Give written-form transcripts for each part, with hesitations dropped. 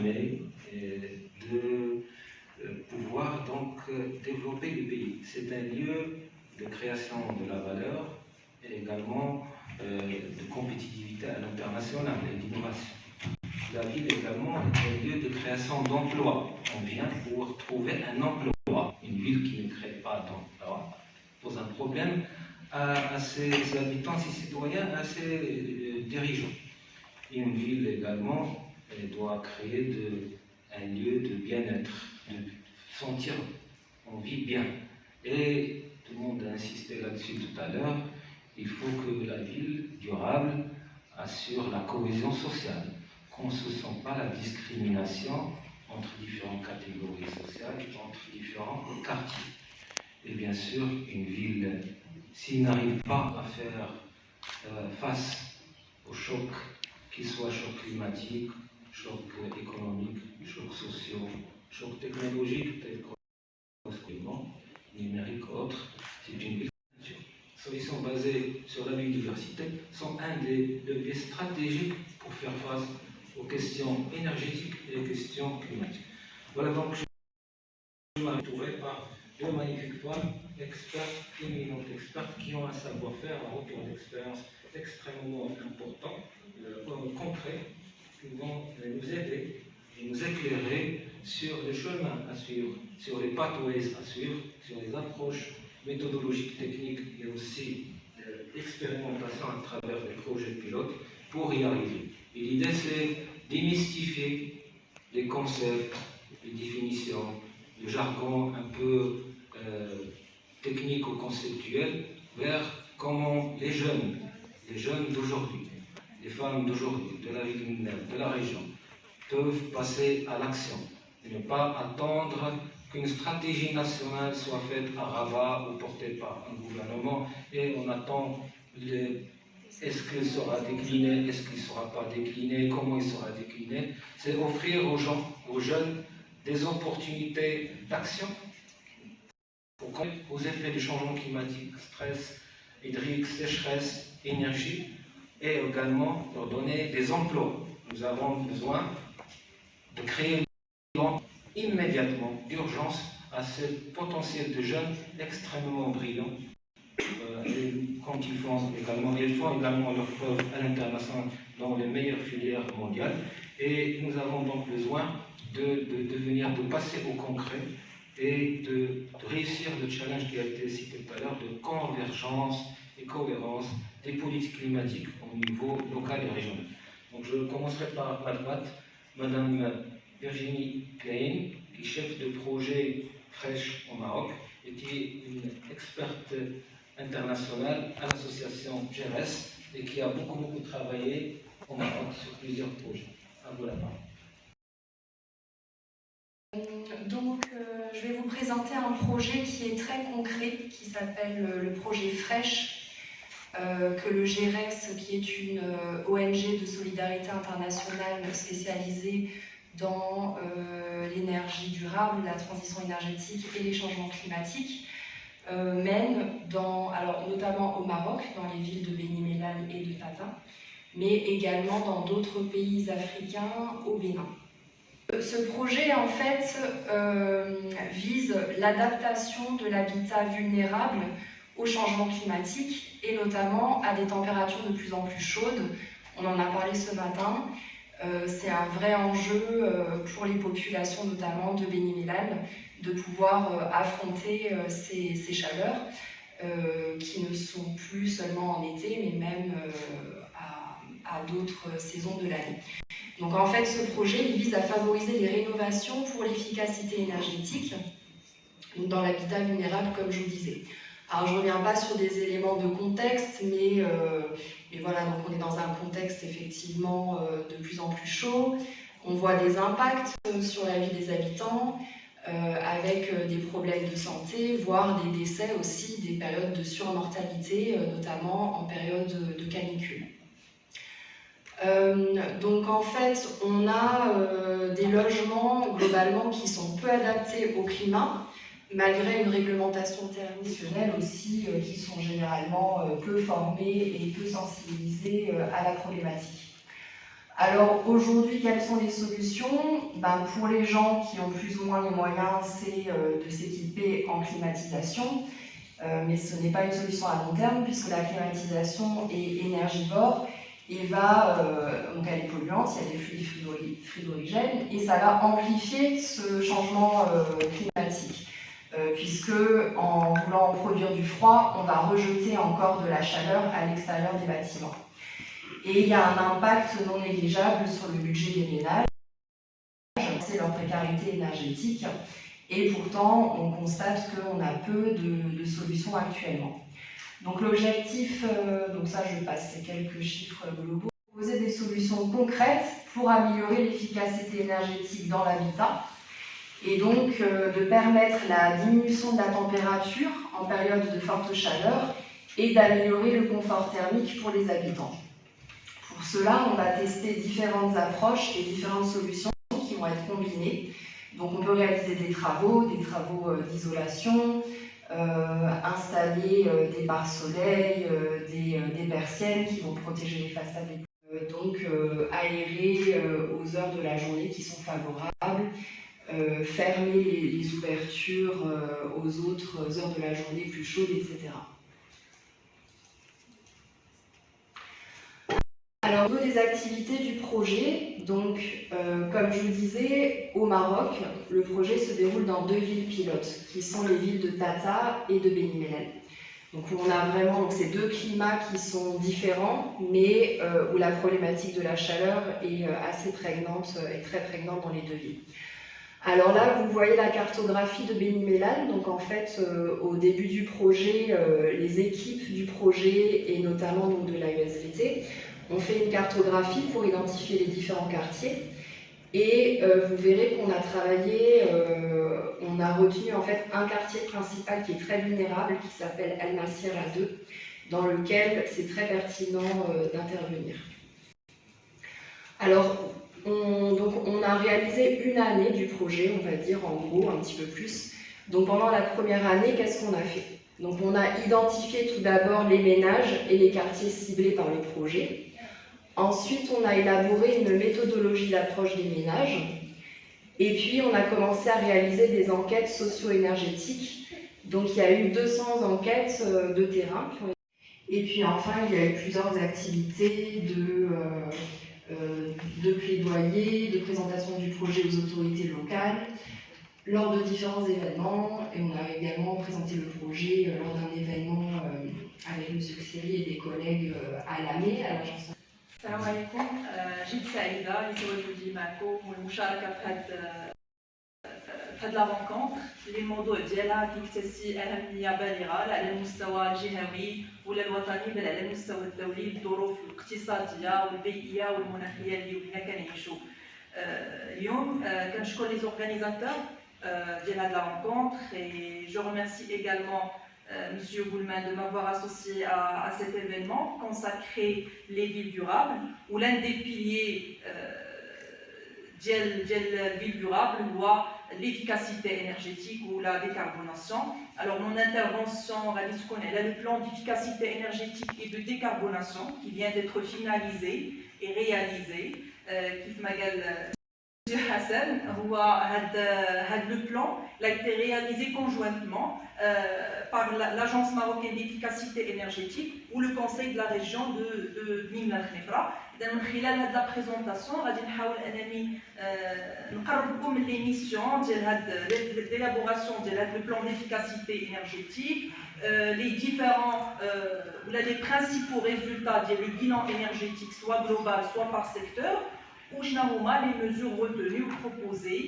jamais de pouvoir donc développer le pays. C'est un lieu de création de la valeur et également de compétitivité à l'international et d'innovation. La ville également est un lieu de création d'emplois. On vient pour trouver un emploi. Une ville qui ne crée pas d'emploi pose un problème à ses habitants, ses citoyens, à ses dirigeants. Une ville également doit créer un lieu de bien-être, de sentir on vit bien. Et tout le monde a insisté là-dessus tout à l'heure, il faut que la ville durable assure la cohésion sociale, qu'on ne se sente pas la discrimination entre différentes catégories sociales, entre différents quartiers. Et bien sûr, une ville, s'il n'arrive pas à faire face aux chocs, qu'ils soient chocs climatiques, chocs économiques, chocs sociaux, chocs technologiques, tels que numérique ou autre, c'est une ville. Solutions basées sur la biodiversité sont un des leviers stratégiques pour faire face aux questions énergétiques et aux questions climatiques. Voilà donc je m'entourerai par deux magnifiques femmes, expertes, éminentes expertes, qui ont un savoir-faire, un retour d'expérience extrêmement important, concret, qui vont nous aider et nous éclairer sur les chemins à suivre, sur les pathways à suivre, sur les approches méthodologiques, techniques et aussi l'expérimentation à travers les projets pilotes pour y arriver. Et l'idée, c'est démystifier les concepts, les définitions, le jargon un peu technique ou conceptuel vers comment les jeunes d'aujourd'hui, les femmes d'aujourd'hui, de la ville de la région, peuvent passer à l'action et ne pas attendre qu'une stratégie nationale soit faite à Rabat ou portée par un gouvernement et on attend est-ce qu'il sera décliné, est-ce qu'il ne sera pas décliné, comment il sera décliné. C'est offrir aux gens, aux jeunes, des opportunités d'action aux effets du changement climatique, stress hydrique, sécheresse, énergie, et également leur donner des emplois. Nous avons besoin de créer immédiatement, d'urgence, à ce potentiel de jeunes extrêmement brillants. Quand ils font également leurs preuves à l'international dans les meilleures filières mondiales. Et nous avons donc besoin de passer au concret et de réussir le challenge qui a été cité tout à l'heure de convergence et cohérence des politiques climatiques au niveau local et régional. Donc je commencerai par ma droite, Madame Virginie Klein, qui est chef de projet Fresh au Maroc et qui est une experte internationale à l'association GERES et qui a beaucoup travaillé au Maroc sur plusieurs projets. À vous la parole. Donc, je vais vous présenter un projet qui est très concret, qui s'appelle le projet Fresh, que le GERES, qui est une ONG de solidarité internationale spécialisée dans l'énergie durable, la transition énergétique et les changements climatiques, mène notamment au Maroc, dans les villes de Beni Mellal et de Tata, mais également dans d'autres pays africains au Bénin. Ce projet, en fait, vise l'adaptation de l'habitat vulnérable au changement climatique et notamment à des températures de plus en plus chaudes. On en a parlé ce matin. C'est un vrai enjeu pour les populations, notamment de Beni Mellal, de pouvoir affronter ces chaleurs qui ne sont plus seulement en été, mais même à d'autres saisons de l'année. Donc en fait, ce projet il vise à favoriser les rénovations pour l'efficacité énergétique dans l'habitat vulnérable, comme je vous disais. Alors je ne reviens pas sur des éléments de contexte, mais voilà, donc on est dans un contexte effectivement de plus en plus chaud. On voit des impacts sur la vie des habitants, avec des problèmes de santé, voire des décès aussi, des périodes de surmortalité, notamment en période de canicule. Donc en fait, on a des logements globalement qui sont peu adaptés au climat, malgré une réglementation traditionnelle aussi, qui sont généralement peu formés et peu sensibilisés à la problématique. Alors aujourd'hui, quelles sont les solutions? Pour les gens qui ont plus ou moins les moyens, c'est de s'équiper en climatisation, mais ce n'est pas une solution à long terme puisque la climatisation est énergivore et donc elle est polluante, il y a des fluides frigorigènes et ça va amplifier ce changement climatique. Puisque en voulant produire du froid, on va rejeter encore de la chaleur à l'extérieur des bâtiments. Et il y a un impact non négligeable sur le budget des ménages, c'est leur précarité énergétique, et pourtant on constate qu'on a peu de solutions actuellement. Donc l'objectif, donc ça je passe ces quelques chiffres globaux, proposer des solutions concrètes pour améliorer l'efficacité énergétique dans l'habitat, et donc de permettre la diminution de la température en période de forte chaleur et d'améliorer le confort thermique pour les habitants. Pour cela, on va tester différentes approches et différentes solutions qui vont être combinées. Donc on peut réaliser des travaux d'isolation, installer des pare-soleil, des persiennes qui vont protéger les façades, donc aérer aux heures de la journée qui sont favorables, fermer les ouvertures aux autres heures de la journée plus chaudes, etc. Alors, au niveau des activités du projet, donc, comme je vous disais, au Maroc, le projet se déroule dans 2 villes pilotes, qui sont les villes de Tata et de Beni Mellel. Donc, on a vraiment ces 2 climats qui sont différents, mais où la problématique de la chaleur est assez prégnante, et très prégnante dans les 2 villes. Alors là, vous voyez la cartographie de Beni Mellel. Donc en fait, au début du projet, les équipes du projet et notamment donc, de l'AESVT ont fait une cartographie pour identifier les différents quartiers. Et vous verrez qu'on a travaillé, on a retenu en fait un quartier principal qui est très vulnérable, qui s'appelle El Massira 2, dans lequel c'est très pertinent d'intervenir. Alors, on a réalisé une année du projet, on va dire en gros, un petit peu plus. Donc pendant la première année, qu'est-ce qu'on a fait? Donc on a identifié tout d'abord les ménages et les quartiers ciblés par le projet. Ensuite, on a élaboré une méthodologie d'approche des ménages. Et puis, on a commencé à réaliser des enquêtes socio-énergétiques. Donc il y a eu 200 enquêtes de terrain. Et puis enfin, il y a eu plusieurs activités de plaidoyer, de présentation du projet aux autorités locales, lors de différents événements, et on a également présenté le projet lors d'un événement avec M. Xeri et des collègues à l'AME, à l'agence. السلام عليكم. جد سعيدة لتواجدي معكم والمشاركة في هذه لافونكونتر اللي الموضوع ديالها كيكتسي أهمية بالغة على المستوى الجهوي ولا الوطني بل على المستوى الدولي بالظروف الاقتصادية والبيئية والمناخية اللي ولينا كنعيشوا. اليوم كنشكر لي زورغانيزاتور ديال هذه لافونكونتر et je remercie également Monsieur Boulman de m'avoir associé à cet événement consacré les villes durables, où l'un des piliers de villes durables voit l'efficacité énergétique ou la décarbonation. Alors mon intervention va discuter le plan d'efficacité énergétique et de décarbonation qui vient d'être finalisé et réalisé. كيف ما قال M. Hassan, le plan a été réalisé conjointement par l'Agence marocaine d'efficacité énergétique ou le Conseil de la région de Nimla Khnefra. من خلال هذه لا بريزونطاسيون غادي نحاول انني نقرب لكم لي ميسيون ديال هاد ليلابوراسيون ديال هاد لو بلان ديفيكاسيتي انرجيتيك les différents ou les principaux résultats du bilan énergétique soit global soit par secteur ou les mesures retenues ou proposées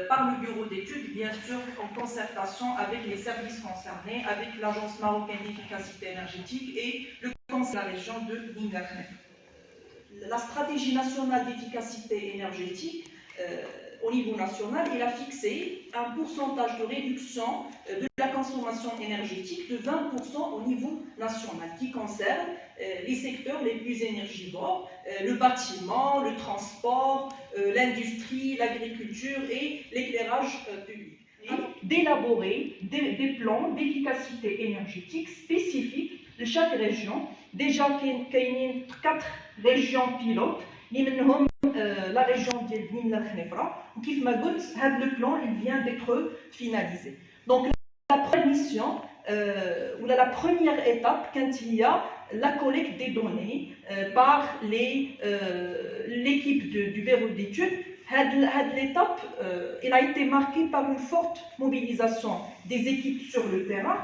par le bureau d'études, bien sûr en concertation avec les services concernés, avec l'Agence marocaine d'efficacité énergétique et le Conseil de la région de Nimla Khnefra. La stratégie nationale d'efficacité énergétique au niveau national, il a fixé un pourcentage de réduction de la consommation énergétique de 20% au niveau national, qui concerne les secteurs les plus énergivores, le bâtiment, le transport, l'industrie, l'agriculture et l'éclairage public. D'élaborer des plans d'efficacité énergétique spécifiques de chaque région. Déjà qu'il y a 4 régions pilotes اللي منهم la région ديال بني ملال خنيفره وكيف ما قلت هذا لو بلان il vient d'être finalisé. Donc la première mission ou la première étape quand il y a la collecte des données par l'équipe du bureau d'études. L'étape elle a été marquée par une forte mobilisation des équipes sur le terrain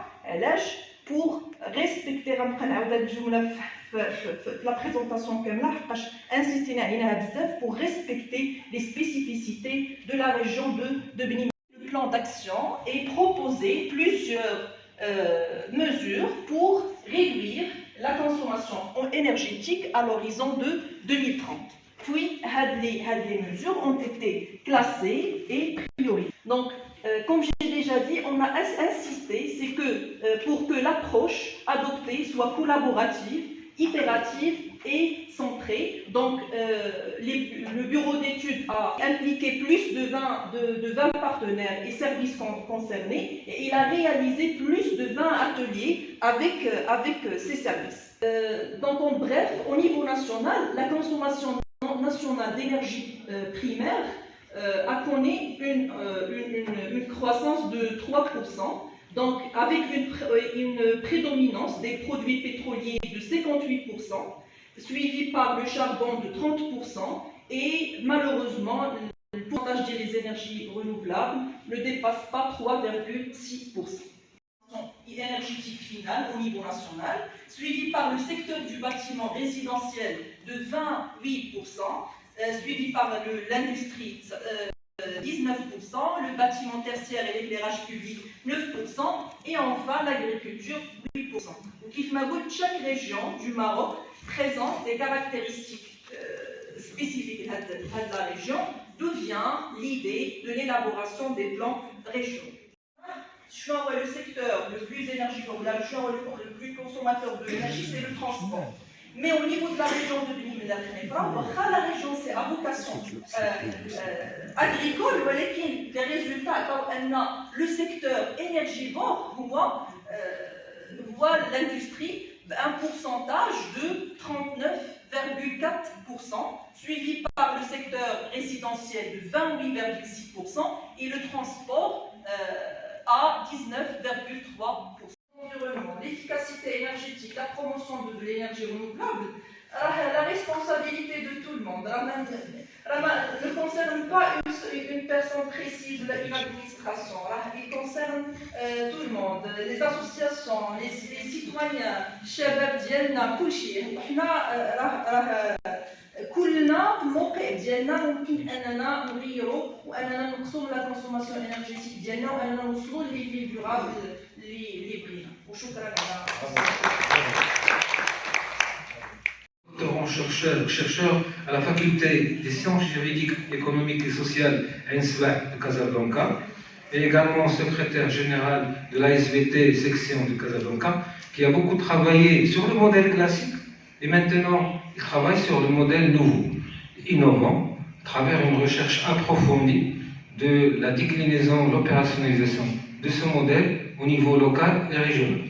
pour respecter la présentation insister pour respecter les spécificités de la région de Beni Mellal. Le plan d'action est proposé plusieurs mesures pour réduire la consommation énergétique à l'horizon de 2030. Puis, les mesures ont été classées et priorisées. Donc, comme j'ai déjà dit, on a insisté, c'est que pour que l'approche adoptée soit collaborative, itérative et centrée. Donc, le bureau d'études a impliqué plus de 20 partenaires et services concernés et il a réalisé plus de 20 ateliers avec ces services. Donc, en bref, au niveau national, la consommation nationale d'énergie primaire a connu une croissance de 3%, donc avec une prédominance des produits pétroliers de 58%, suivi par le charbon de 30%, et malheureusement, le pourcentage des énergies renouvelables ne dépasse pas 3,6%. Énergétique finale au niveau national, suivi par le secteur du bâtiment résidentiel de 28%, suivi par l'industrie 19%, le bâtiment tertiaire et l'éclairage public 9%, et enfin l'agriculture 8%. Donc, chaque région du Maroc présente des caractéristiques spécifiques de la région, d'où vient l'idée de l'élaboration des plans régionaux. Le secteur le plus énergivore, le plus consommateur de l'énergie, c'est le transport. Mais au niveau de la région de Beni Mellal la région c'est à vocation agricole, les résultats, le secteur énergivore voit l'industrie un pourcentage de 39,4%, suivi par le secteur résidentiel de 28,6% et le transport à 19,3%. L'efficacité énergétique, la promotion de l'énergie renouvelable, la responsabilité de tout le monde ne concerne pas une personne précise, une administration, il concerne tout le monde, les associations, les citoyens, الشباب ديالنا كل شيء. احنا كلنا في الموقع ديالنا ممكن اننا نغيروا واننا نقصوا لا كونسوماسيون انرجيتيك ديالنا واننا نوصلوا لي دورابل اللي بغينا. وشكرا على chercheur à la faculté des sciences juridiques, économiques et sociales à Ensouah de Casablanca, et également secrétaire général de l'ASVT section de Casablanca, qui a beaucoup travaillé sur le modèle classique et maintenant il travaille sur le modèle nouveau, innovant, à travers une recherche approfondie de la déclinaison, l'opérationnalisation de ce modèle au niveau local et régional.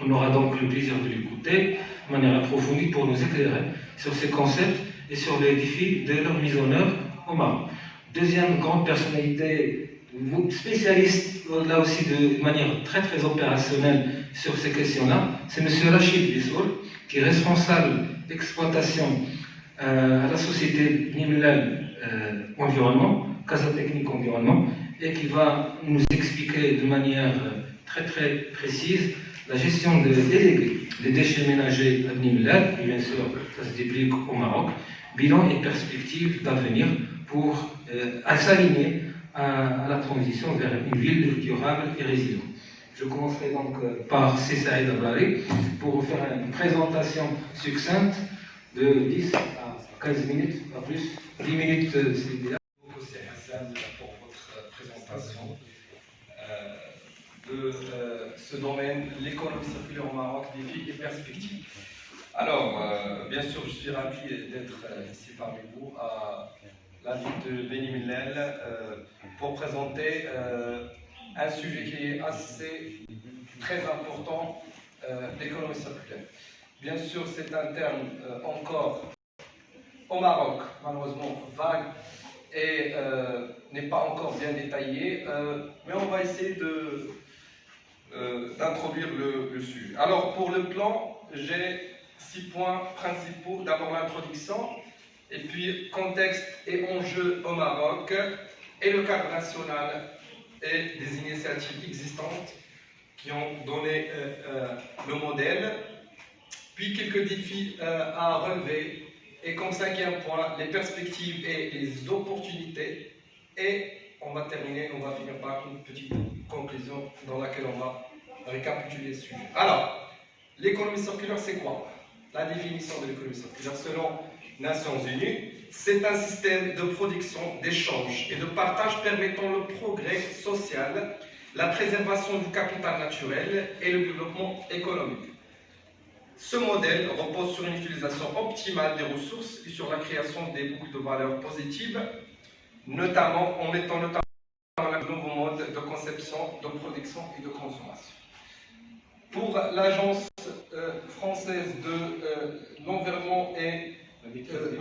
On aura donc le plaisir de l'écouter de manière approfondie pour nous éclairer sur ces concepts et sur les défis de leur mise en œuvre au Maroc. Deuxième grande personnalité, spécialiste là aussi de manière très très opérationnelle sur ces questions-là, c'est M. Rachid Bissoul, qui est responsable d'exploitation à la société Beni Mellal Environnement, Casa Technique Environnement, et qui va nous expliquer de manière très très précise la gestion des déchets ménagers à Beni Mellal, et bien sûr ça se déplique au Maroc, bilan et perspectives d'avenir pour s'aligner à la transition vers une ville durable et résiliente. Je commencerai donc par Saïd Ablari pour vous faire une présentation succincte de 10 à 15 minutes, pas plus, 10 minutes c'est idéal. Merci Hassan pour votre présentation de ce domaine, l'économie circulaire au Maroc, défis et perspectives. Alors, bien sûr, je suis ravi d'être ici parmi vous à la ville de Beni Mellal pour présenter un sujet qui est assez très important, l'économie circulaire. Bien sûr, c'est un terme encore au Maroc, malheureusement vague et n'est pas encore bien détaillée, mais on va essayer d'introduire le sujet. Alors pour le plan, j'ai 6 points principaux. D'abord l'introduction, et puis contexte et enjeux au Maroc, et le cadre national et des initiatives existantes qui ont donné le modèle, puis quelques défis à relever, et comme 5e point, les perspectives et les opportunités, et on va finir par une petite conclusion dans laquelle on va récapituler le sujet. Alors, l'économie circulaire, c'est quoi? La définition de l'économie circulaire selon Nations Unies, c'est un système de production, d'échange et de partage permettant le progrès social, la préservation du capital naturel et le développement économique. Ce modèle repose sur une utilisation optimale des ressources et sur la création des boucles de valeur positives, notamment en mettant un nouveau mode de conception, de production et de consommation. Pour l'Agence française de l'environnement et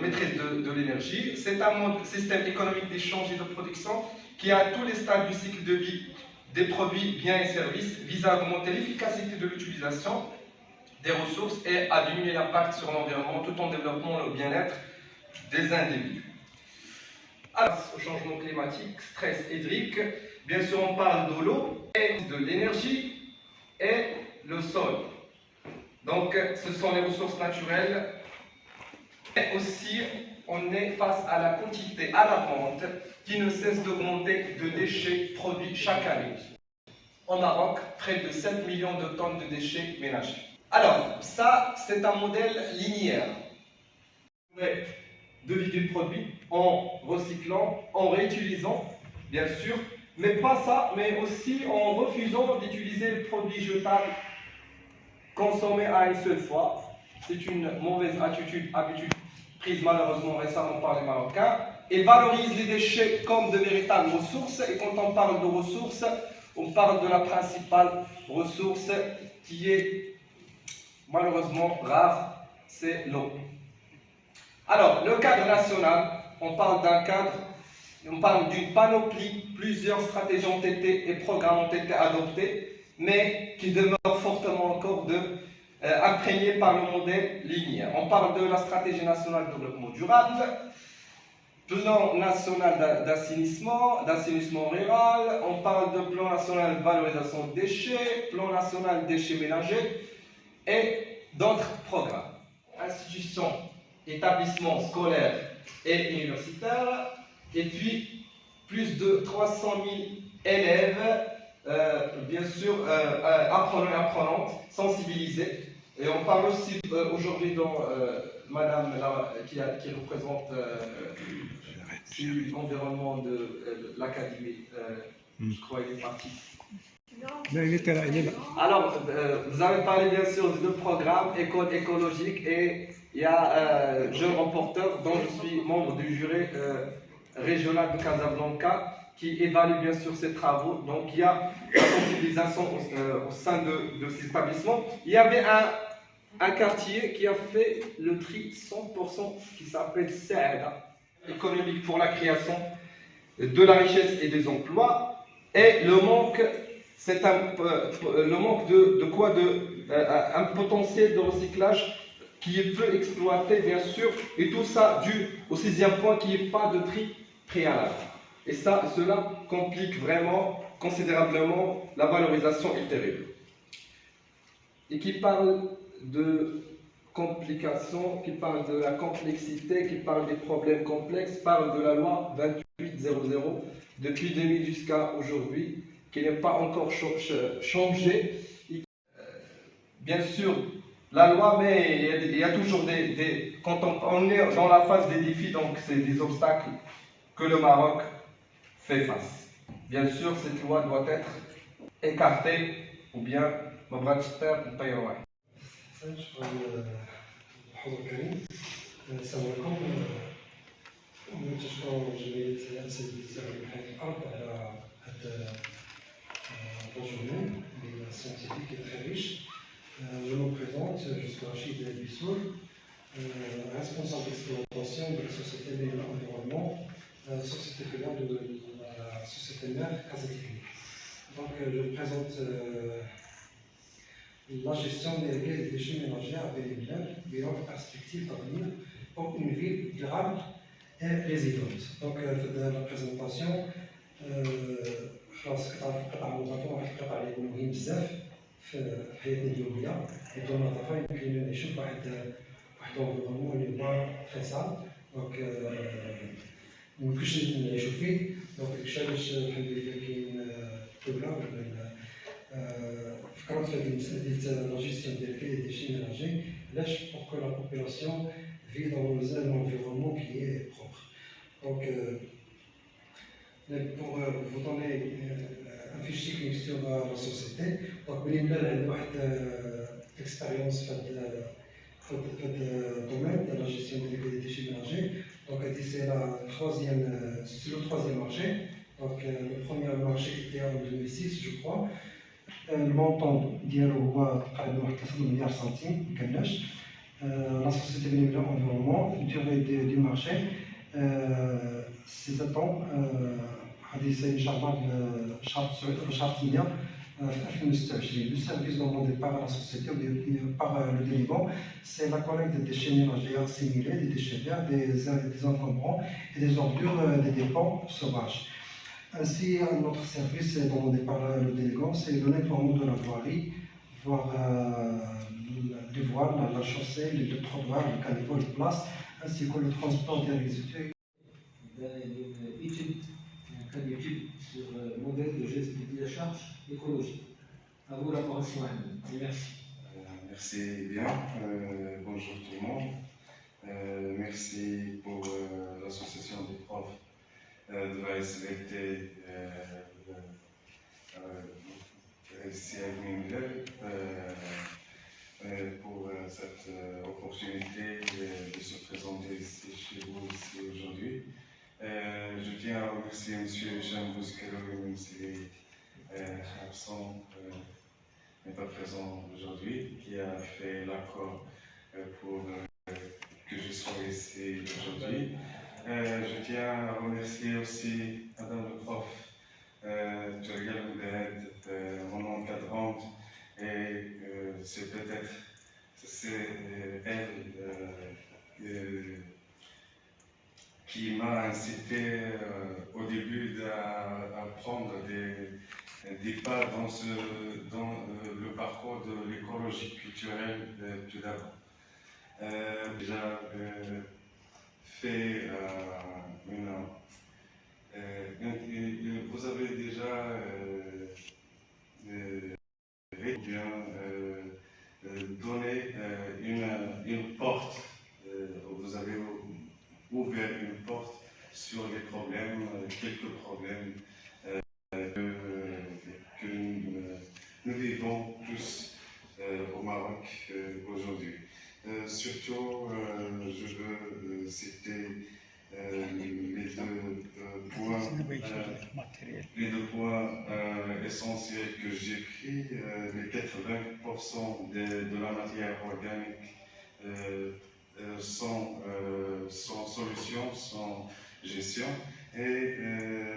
maîtrise de l'énergie, c'est un système économique d'échange et de production qui, à tous les stades du cycle de vie des produits, biens et services, vise à augmenter l'efficacité de l'utilisation des ressources et à diminuer l'impact sur l'environnement tout en développant le bien-être des individus. Alors, au changement climatique, stress hydrique, bien sûr on parle de l'eau et de l'énergie et le sol. Donc ce sont les ressources naturelles, mais aussi on est face à la quantité alarmante qui ne cesse d'augmenter de déchets produits chaque année. Au Maroc, près de 7 millions de tonnes de déchets ménagers. Alors, ça, c'est un modèle linéaire. De vie du produit en recyclant, en réutilisant, bien sûr, mais pas ça, mais aussi en refusant d'utiliser le produit jetable consommé à une seule fois. C'est une mauvaise habitude prise malheureusement récemment par les Marocains, et valorise les déchets comme de véritables ressources. Et quand on parle de ressources, on parle de la principale ressource qui est malheureusement rare, c'est l'eau. Alors, le cadre national, on parle d'un cadre, on parle d'une panoplie, plusieurs stratégies ont été et programmes ont été adoptés, mais qui demeurent fortement encore imprégnés par le modèle linéaire. On parle de la stratégie nationale de développement durable, plan national d'assainissement rural, on parle de plan national de valorisation de déchets, plan national déchets ménagers et d'autres programmes. Institutions, établissements scolaires et universitaires, et puis plus de 300 000 élèves, bien sûr, apprenants et apprenantes, sensibilisés. Et on parle aussi aujourd'hui dans Madame qui représente l'environnement de l'Académie, je crois qu'il est parti. Non, il était là, il est là. Alors, vous avez parlé bien sûr de programmes écologiques et il y a Jeune Reporter dont je suis membre du jury régional de Casablanca qui évalue bien sûr ces travaux. Donc il y a la sensibilisation au sein de ces établissements. Il y avait un quartier qui a fait le tri 100% qui s'appelle Saada, économique pour la création de la richesse et des emplois, et le manque. C'est le manque un potentiel de recyclage qui est peu exploité, bien sûr, et tout ça dû au 6e point qui n'est pas de tri préalable. Et cela complique vraiment considérablement la valorisation ultérieure. Et qui parle de complications, qui parle de la complexité, qui parle des problèmes complexes, parle de la loi 2800 depuis 2000 jusqu'à aujourd'hui, qui n'est pas encore changé. Bien sûr, la loi, mais il y a toujours quand on est dans la phase des défis, donc c'est des obstacles que le Maroc fait face. Bien sûr, cette loi doit être écartée, ou bien مبغاتش نطير واحد. شكرا الحضور الكريم. السلام عليكم. نشكر جمعية السيد الزهري بحياة الأرض على هذا البونجورمون les scientifiques et très riches. Je me présente, je suis Rachid El Bissoul. responsable d'exploitation de la société Benimla Environnement, société filiale de la société mère Casa Technique. Donc je présente la gestion déléguée des déchets ménagers à Benimla, bilan de perspective d'avenir pour une ville durable et résidente. Donc la présentation, خلاص قطع النظافة واحد القطع اللي يكون مهم بزاف في حياتنا اليومية، حيت النظافة يمكن لنا نشوف واحد انفيرونمون اللي هو تري سال، دونك ميمكنش نعيشو فيه، دونك داكشي علاش الحمد لله كاين الدولة ولا فكرات في هذه المسألة ديال لا جيستيون ديال ديشي ميناجي، علاش بور كو لا بوبولاسيون في دون ان environnement qui est propre. Donc pour vous donner un fichier technique sur la société, donc Benimla a واحد expérience في le domaine de la gestion des déchets ménagers. Donc c'est le troisième marché. Donc le premier marché était en 2006 je crois. Le montant ديالو هو تقريبا واحد 3 مليار سنتيم مكناش. La société Benimla Environnement, durée du marché, c'est attend هذه سينشرها في شهر 8 في 2026. Le service demandé par la société ou par le délivrant, c'est la collecte des déchets ménagers assimilés, des déchets verts, des encombrants et des ordures des dépôts sauvages. Ainsi, notre service demandé par le délivrant, c'est le nettoiement de la voirie, voire les voiles, la chaussée, les trottoirs, les caniveaux, les places, ainsi que le transport des résidus. Une étude sur le modèle de gestion de décharge écologique. À vous la parole, et merci. Merci bien. Bonjour tout le monde. Merci pour l'association des profs de la SVT ici à Benimla pour cette opportunité de se présenter ici chez vous ici aujourd'hui. Je tiens à remercier M. Jean Bousquero, même s'il est absent, n'est pas présent aujourd'hui, qui a fait l'accord pour que je sois ici aujourd'hui. Je tiens à remercier aussi Madame le prof, Turiel Moudahed, mon encadrante, et c'est peut-être elle qui m'a incité au début à prendre des pas dans le parcours de l'écologie culturelle tout d'abord. Déjà fait vous avez déjà donné une porte, vous avez ouvert une porte sur les problèmes, quelques problèmes que nous vivons tous au Maroc aujourd'hui. Surtout, je veux citer les deux points essentiels que j'ai pris. Les 80% de la matière organique sans solution, sans gestion, et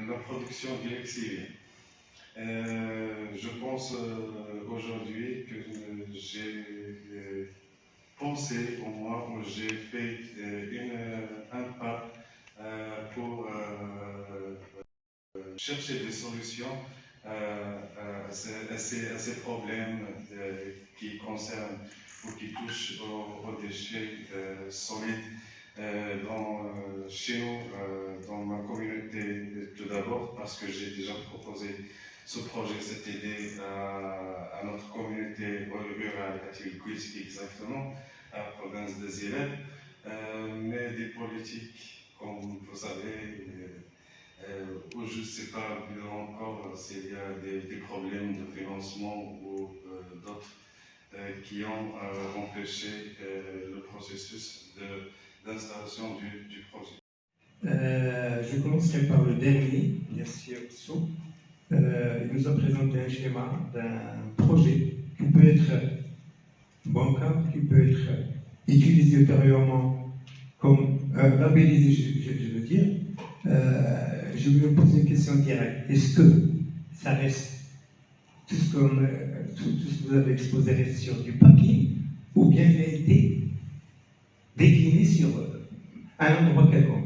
la production du l'exilé. Je pense aujourd'hui que j'ai pensé au moins, où j'ai fait un pas pour chercher des solutions à ces problèmes qui concernent ou qui touchent aux déchets solides chez nous, dans ma communauté tout d'abord, parce que j'ai déjà proposé ce projet, cette idée à notre communauté rurale, à Tilquis exactement, à la province de Zileb, mais des politiques, comme vous savez, où je ne sais pas bien encore s'il y a des problèmes de financement ou d'autres qui ont empêché le processus d'installation du projet. Je commencerai par le dernier, Yassir Sou. Il nous a présenté un schéma d'un projet qui peut être bancable, qui peut être utilisé ainsi ultérieurement comme labellisé, je veux dire, je vais me poser une question directe. Est-ce que ça reste, tout ce que vous avez exposé reste sur du papier, ou bien il a été décliné sur un endroit quelconque?